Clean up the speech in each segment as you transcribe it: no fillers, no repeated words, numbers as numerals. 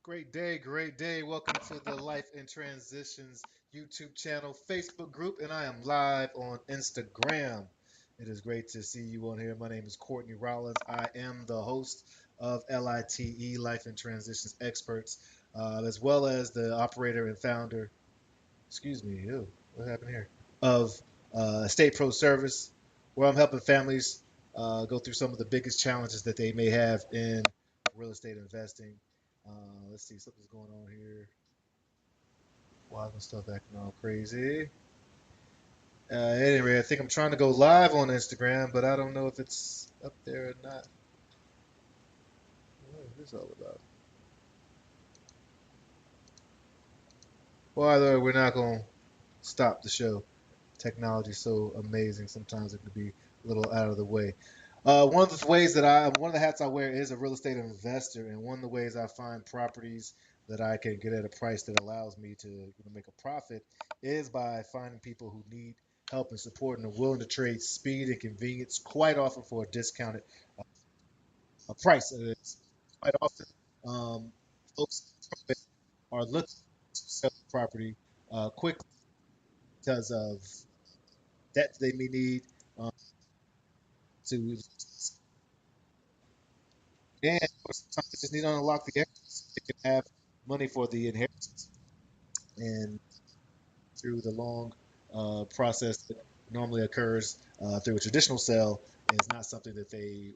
Great day, great day. Welcome to the Life in Transitions YouTube channel, Facebook group, and I am live on Instagram. It is great to see you on here. My name is Courtney Rollins. I am the host of LITE, Life in Transitions Experts, as well as the operator and founder, excuse me, ew, what happened here? Of Estate Pro Service, where I'm helping families go through some of the biggest challenges that they may have in real estate investing. Let's see, something's going on here. Why is my stuff acting all crazy? Anyway, I think I'm trying to go live on Instagram, but I don't know if it's up there or not. What is this all about? Well, either way, we're not going to stop the show. Technology's so amazing. Sometimes it can be a little out of the way. One of the hats I wear is a real estate investor, and one of the ways I find properties that I can get at a price that allows me to make a profit is by finding people who need help and support and are willing to trade speed and convenience quite often for a discounted price. And it's quite often folks are looking to sell the property quickly because of debt they may need um, to, and sometimes they just need to unlock the equity so they can have money for the inheritance. And through the long process that normally occurs through a traditional sale is not something that they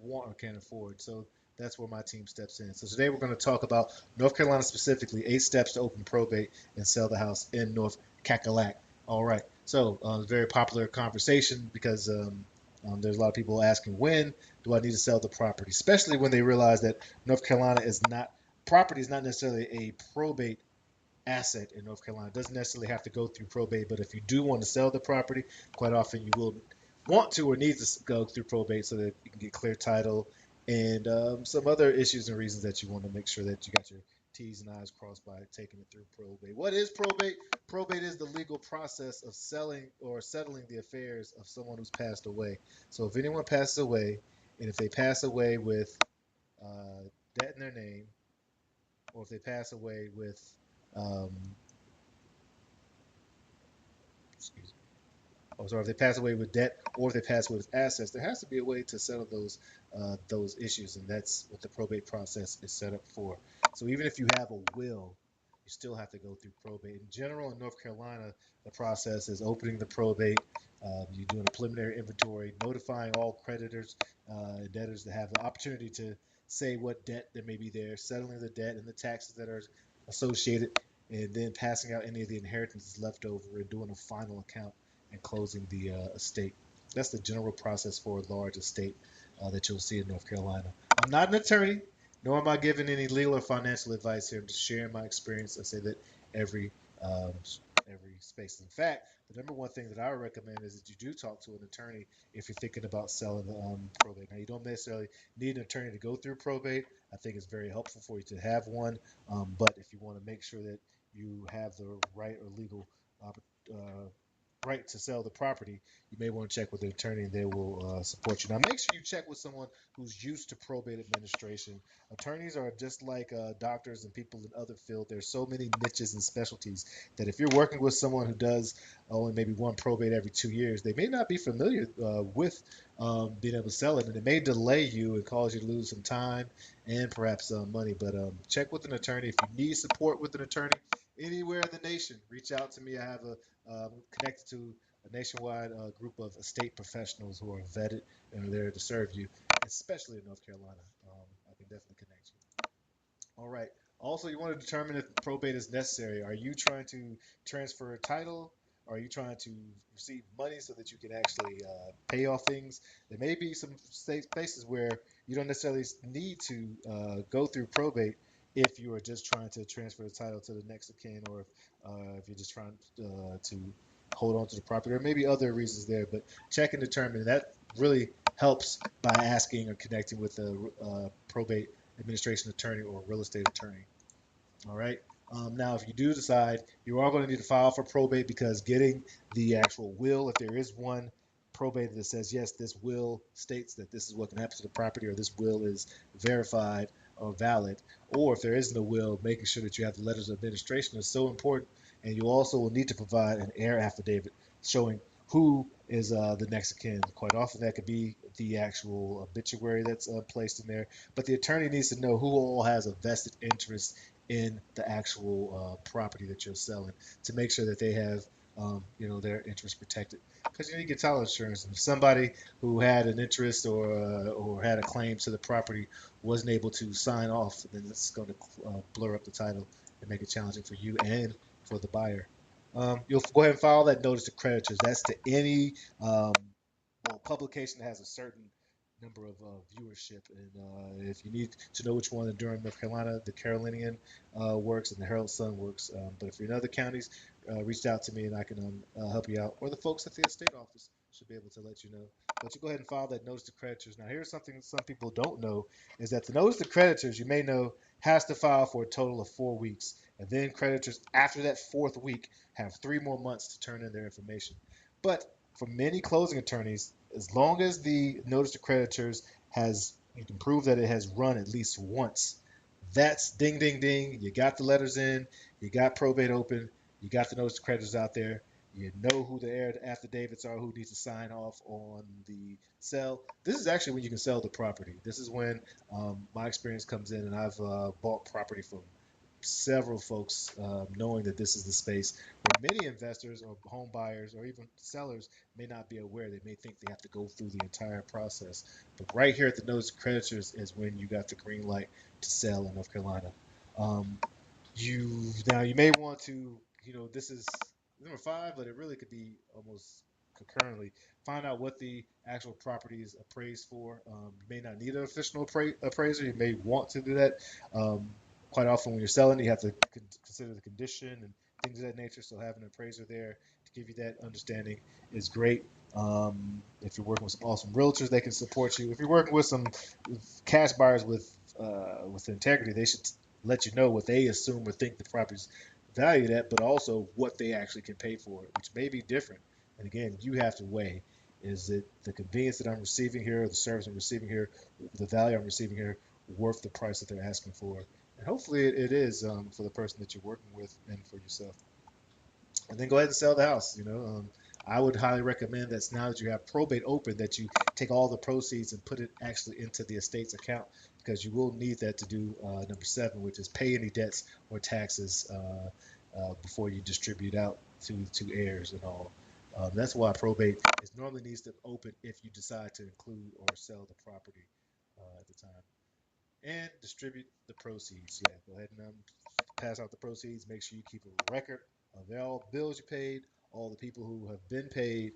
want or can afford. So that's where my team steps in. So today we're going to talk about North Carolina specifically, 8 steps to open probate and sell the house in North Cackalack. All right. So very popular conversation because there's a lot of people asking when do I need to sell the property, especially when they realize that North Carolina is not property is not necessarily a probate asset in North Carolina. It doesn't necessarily have to go through probate, but if you do want to sell the property, quite often you will want to or need to go through probate so that you can get clear title and some other issues and reasons that you want to make sure that you got your T's and I's crossed by taking it through probate. What is probate? Probate is the legal process of selling or settling the affairs of someone who's passed away. So if anyone passes away, and if they pass away with debt in their name, or if they pass away with um, excuse me, or sorry, if they pass away with debt or if they pass away with assets, there has to be a way to settle those issues, and that's what the probate process is set up for. So even if you have a will, you still have to go through probate. In general, in North Carolina, the process is opening the probate. You're doing a preliminary inventory, notifying all creditors, debtors that have the opportunity to say what debt there may be there, settling the debt and the taxes that are associated, and then passing out any of the inheritances left over and doing a final account and closing the estate. That's the general process for a large estate that you'll see in North Carolina. I'm not an attorney, nor am I giving any legal or financial advice here. I'm just sharing my experience. I say that every um, every space. In fact, the number one thing that I would recommend is that you do talk to an attorney if you're thinking about selling probate. Now, you don't necessarily need an attorney to go through probate. I think it's very helpful for you to have one. But if you want to make sure that you have the right or legal right to sell the property, you may want to check with an attorney and they will support you. Now, make sure you check with someone who's used to probate administration. Attorneys are just like doctors and people in other fields. There's so many niches and specialties that if you're working with someone who does only maybe one probate every 2 years, they may not be familiar with being able to sell it, and it may delay you and cause you to lose some time and perhaps money. But check with an attorney if you need support with an attorney anywhere in the nation. Reach out to me. I have a connected to a nationwide group of estate professionals who are vetted and are there to serve you, especially in North Carolina. I can definitely connect you. All right. Also, you want to determine if probate is necessary. Are you trying to transfer a title? Are you trying to receive money so that you can actually pay off things? There may be some places where you don't necessarily need to go through probate if you are just trying to transfer the title to the next of kin, or if you're just trying to hold on to the property. There may be other reasons there, but check and determine. That really helps by asking or connecting with a probate administration attorney or real estate attorney. All right. Now, if you do decide you are going to need to file for probate because getting the actual will, if there is one probate that says, yes, this will states that this is what can happen to the property or this will is verified, are valid, or if there isn't a will, making sure that you have the letters of administration is so important. And you also will need to provide an heir affidavit showing who is the next of kin. Quite often that could be the actual obituary that's placed in there, but the attorney needs to know who all has a vested interest in the actual property that you're selling to make sure that they have their interest protected. Because you get title insurance, and if somebody who had an interest or had a claim to the property wasn't able to sign off, then it's going to blur up the title and make it challenging for you and for the buyer. You'll go ahead and file that notice to creditors. That's to any publication that has a certain number of viewership. And if you need to know which one in Durham, North Carolina, the Carolinian works and the Herald Sun works. But if you're in other counties, reach out to me and I can help you out. Or the folks at the estate office should be able to let you know. But you go ahead and file that notice to creditors. Now, here's something that some people don't know is that the notice to creditors, you may know, has to file for a total of 4 weeks. And then creditors, after that fourth week, have 3 more months to turn in their information. But for many closing attorneys, as long as the notice to creditors has, you can prove that it has run at least once, that's ding, ding, ding. You got the letters in, you got probate open, you got the notice to creditors out there, you know who the heir affidavits are, who needs to sign off on the sale. This is actually when you can sell the property. This is when my experience comes in, and I've bought property from several folks, knowing that this is the space where many investors or home buyers or even sellers may not be aware. They may think they have to go through the entire process. But right here at the notice of creditors is when you got the green light to sell in North Carolina. Um, you may want to, this is number 5, but it really could be almost concurrently. Find out what the actual property is appraised for. You may not need an official appraiser. You may want to do that. Um, Quite often when you're selling, you have to consider the condition and things of that nature. So having an appraiser there to give you that understanding is great. If you're working with some awesome realtors, they can support you. If you're working with some cash buyers with integrity, they should let you know what they assume or think the property's valued at, but also what they actually can pay for it, which may be different. And again, you have to weigh: is it the convenience that I'm receiving here, the service I'm receiving here, the value I'm receiving here, worth the price that they're asking for? And hopefully it is for the person that you're working with and for yourself. And then go ahead and sell the house. I would highly recommend that now that you have probate open, that you take all the proceeds and put it actually into the estate's account, because you will need that to do number 7, which is pay any debts or taxes before you distribute out to heirs and all. That's why probate is normally needs to open if you decide to include or sell the property at the time. And distribute the proceeds. Yeah, go ahead and pass out the proceeds. Make sure you keep a record of all bills you paid, all the people who have been paid.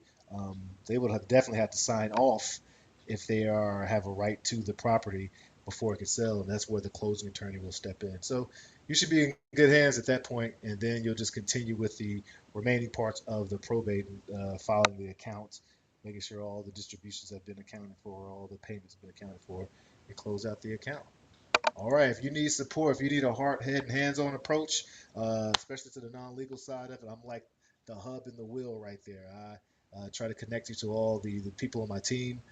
They would definitely have to sign off if they have a right to the property before it can sell, and that's where the closing attorney will step in. So you should be in good hands at that point, and then you'll just continue with the remaining parts of the probate, filing the accounts, making sure all the distributions have been accounted for, all the payments have been accounted for, and close out the account. All right, if you need support, if you need a heart, head, and hands-on approach, especially to the non-legal side of it, I'm like the hub and the wheel right there. I try to connect you to all the people on my team,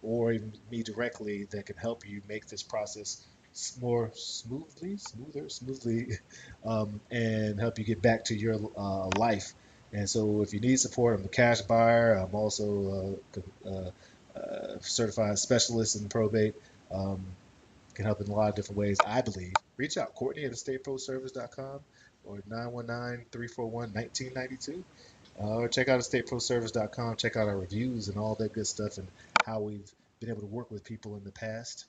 or even me directly, that can help you make this process more smoothly, and help you get back to your life. And so if you need support, I'm a cash buyer. I'm also a certified specialist in probate. Um, can help in a lot of different ways, I believe. Reach out, Courtney at estateproservice.com or 919-341-1992. Or check out estateproservice.com. Check out our reviews and all that good stuff and how we've been able to work with people in the past.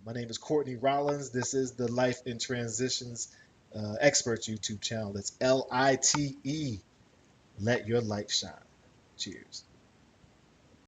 My name is Courtney Rollins. This is the Life in Transitions Experts YouTube channel. That's LITE. Let your light shine. Cheers.